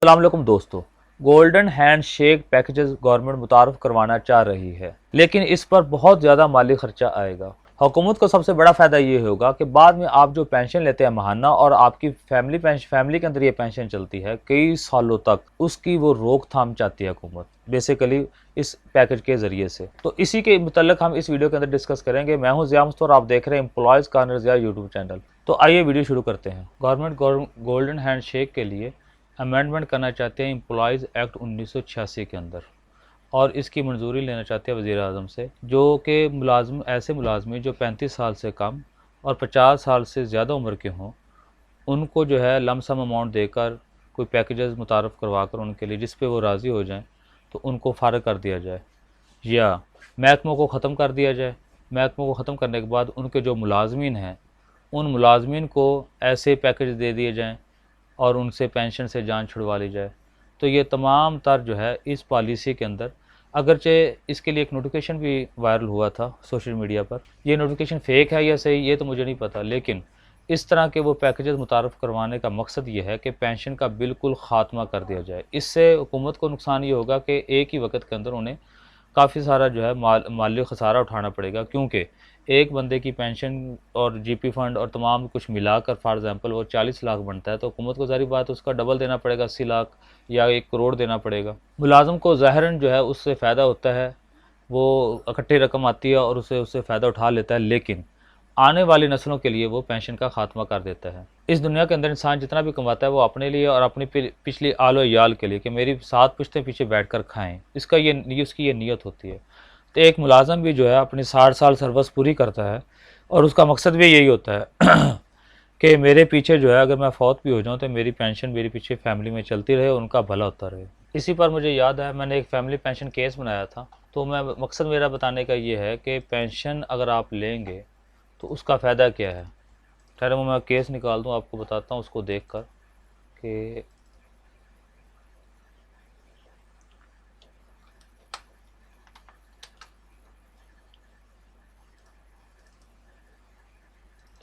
अस्सलाम वालेकुम दोस्तों। Golden handshake packages government मुतारफ करवाना चाह रही है, लेकिन इस पर बहुत ज़्यादा माली खर्चा आएगा। हुकूमत को सबसे बड़ा फ़ायदा ये होगा कि बाद में आप जो पेंशन लेते हैं महाना, और आपकी फैमिली के अंदर ये पेंशन चलती है कई सालों तक, उसकी वो रोकथाम चाहती है हुकूमत बेसिकली इस पैकेज के ज़रिए से। तो इसी के मुतल्लिक़ हम इस वीडियो के अंदर डिस्कस करेंगे। मैं हूँ ज़िया मुस्तफ़ा और आप देख रहे हैं employees corner Zia YouTube channel. तो आइए वीडियो शुरू करते हैं। गवर्नमेंट गोल्डन हैंड शेक के लिए अमेंडमेंट करना चाहते हैं एम्प्लॉयज़ एक्ट 1986 के अंदर, और इसकी मंजूरी लेना चाहते हैं वज़ीर आज़म से, जो कि ऐसे मुलाजमी जो 35 साल से कम और 50 साल से ज़्यादा उम्र के हों, उनको जो है लमसम अमाउंट देकर कोई पैकेजेस मुतारफ़ करवा कर उनके लिए जिस पे वो राज़ी हो जाएं, तो उनको फ़ारग कर दिया जाए या महकमों को ख़त्म कर दिया जाए। महकमों को ख़त्म करने के बाद उनके जो मुलाजमीन हैं, उन मुलाजमीन को ऐसे पैकेज दे दिए जाएँ और उनसे पेंशन से जान छुड़वा ली जाए। तो ये तमाम तर जो है इस पॉलिसी के अंदर, अगरचे इसके लिए एक नोटिफिकेशन भी वायरल हुआ था सोशल मीडिया पर। ये नोटिफिकेशन फ़ेक है या सही, ये तो मुझे नहीं पता, लेकिन इस तरह के वो पैकेजेस मुतारफ़ करवाने का मकसद ये है कि पेंशन का बिल्कुल ख़ात्मा कर दिया जाए। इससे हुकूमत को नुकसान ये होगा कि एक ही वक्त के अंदर उन्हें काफ़ी सारा जो है माली खसारा उठाना पड़ेगा, क्योंकि एक बंदे की पेंशन और जीपी फ़ंड और तमाम कुछ मिलाकर फॉर एग्ज़ाम्पल वो 40 लाख बनता है, तो हुकूमत को ज़ाहिर बात उसका डबल देना पड़ेगा, 80 लाख या 1 करोड़ देना पड़ेगा। मुलाज़म को ज़ाहिरन जो है उससे फ़ायदा होता है, वो इकट्ठी रकम आती है और उससे फ़ायदा उठा लेता है, लेकिन आने वाली नस्लों के लिए वो पेंशन का खात्मा कर देता है। इस दुनिया के अंदर इंसान जितना भी कमाता है वो अपने लिए और अपनी पिछली आलो याल के लिए, कि मेरी 7 पुश्तें पीछे बैठ कर खाएँ, उसकी ये नीयत होती है। तो एक मुलाज़म भी जो है अपनी 60 साल सर्विस पूरी करता है और उसका मकसद भी यही होता है कि मेरे पीछे जो है अगर मैं फ़ौत भी हो जाऊँ तो मेरी पेंशन मेरे पीछे फैमिली में चलती रहे, उनका भला होता रहे। इसी पर मुझे याद है मैंने एक फैमिली पेंशन केस बनाया था। तो मकसद मेरा बताने का ये है कि पेंशन अगर आप लेंगे तो उसका फ़ायदा क्या है। ठहरे मैं केस निकाल दूँ, आपको बताता हूँ उसको देख कर कि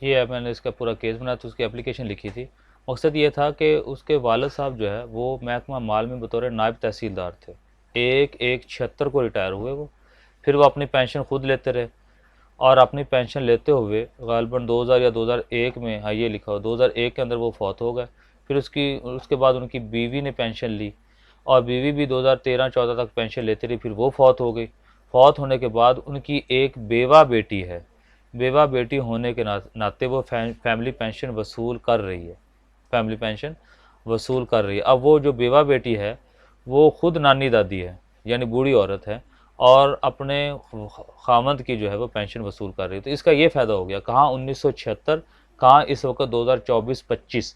ये है। मैंने इसका पूरा केस बनाया तो उसकी एप्लीकेशन लिखी थी। मकसद ये था कि उसके वालिद साहब जो है वो महकमा माल में बतौर नायब तहसीलदार थे। 1/1/76 को रिटायर हुए वो। फिर वो अपनी पेंशन खुद लेते रहे और अपनी पेंशन लेते हुए गालबन 2000 या 2001 में, हाँ ये लिखा हो, 2001 के अंदर वो फौत हो गए। फिर उसके बाद उनकी बीवी ने पेंशन ली और बीवी भी 2013-14 तक पेंशन लेती रही, फिर वो फौत हो गई। फौत होने के बाद उनकी एक बेवा बेटी है। बेवा बेटी होने के नाते वो फैमिली पेंशन वसूल कर रही है, फैमिली पेंशन वसूल कर रही है। अब वो जो बेवा बेटी है वो ख़ुद नानी दादी है, यानी बूढ़ी औरत है, और अपने खामद की जो है वो पेंशन वसूल कर रही है। तो इसका ये फ़ायदा हो गया, कहाँ 1976, कहाँ इस वक्त 2024-25।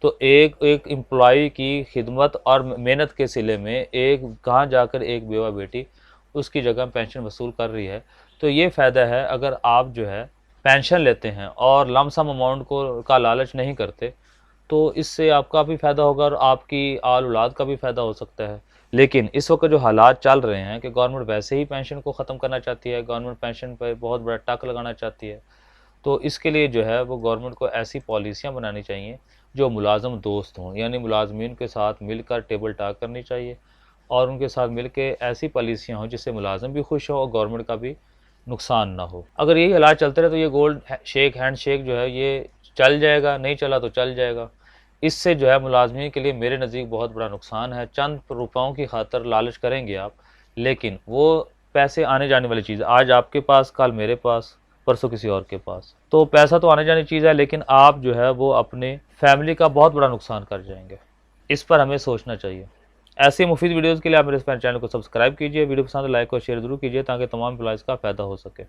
तो एक एम्प्लॉई की खिदमत और मेहनत के सिले में कहाँ जाकर एक बेवा बेटी उसकी जगह पेंशन वसूल कर रही है। तो ये फ़ायदा है अगर आप जो है पेंशन लेते हैं और लमसम अमाउंट का लालच नहीं करते, तो इससे आपका भी फ़ायदा होगा और आपकी आल औलाद का भी फ़ायदा हो सकता है। लेकिन इस वक्त जो हालात चल रहे हैं कि गवर्नमेंट वैसे ही पेंशन को ख़त्म करना चाहती है, गवर्नमेंट पेंशन पर बहुत बड़ा टक लगाना चाहती है। तो इसके लिए जो है वो गवर्नमेंट को ऐसी पॉलिसियाँ बनानी चाहिए जो मुलाज़म दोस्त हों, यानी मुलाजमीन के साथ मिलकर टेबल टॉक करनी चाहिए और उनके साथ मिल के ऐसी पॉलिसियाँ हों जिससे मुलाज़म भी खुश हो और गवर्नमेंट का भी नुकसान ना हो। अगर यही हालात चलते रहे तो ये हैंड शेक जो है ये चल जाएगा, नहीं चला तो चल जाएगा। इससे जो है मुलाजमीन के लिए मेरे नज़दीक बहुत बड़ा नुकसान है। चंद रुपयों की खातर लालच करेंगे आप, लेकिन वो पैसे आने जाने वाली चीज़, आज आपके पास, कल मेरे पास, परसों किसी और के पास। तो पैसा तो आने जाने चीज़ है, लेकिन आप जो है वो अपने फैमिली का बहुत बड़ा नुकसान कर जाएंगे। इस पर हमें सोचना चाहिए। ऐसी मुफीद वीडियोज़ के लिए आप मेरे चैनल को सब्सक्राइब कीजिए। वीडियो पसंद लाइक और शेयर ज़रूर कीजिए ताकि तमाम एम्प्लॉयज़ का फ़ायदा हो सके।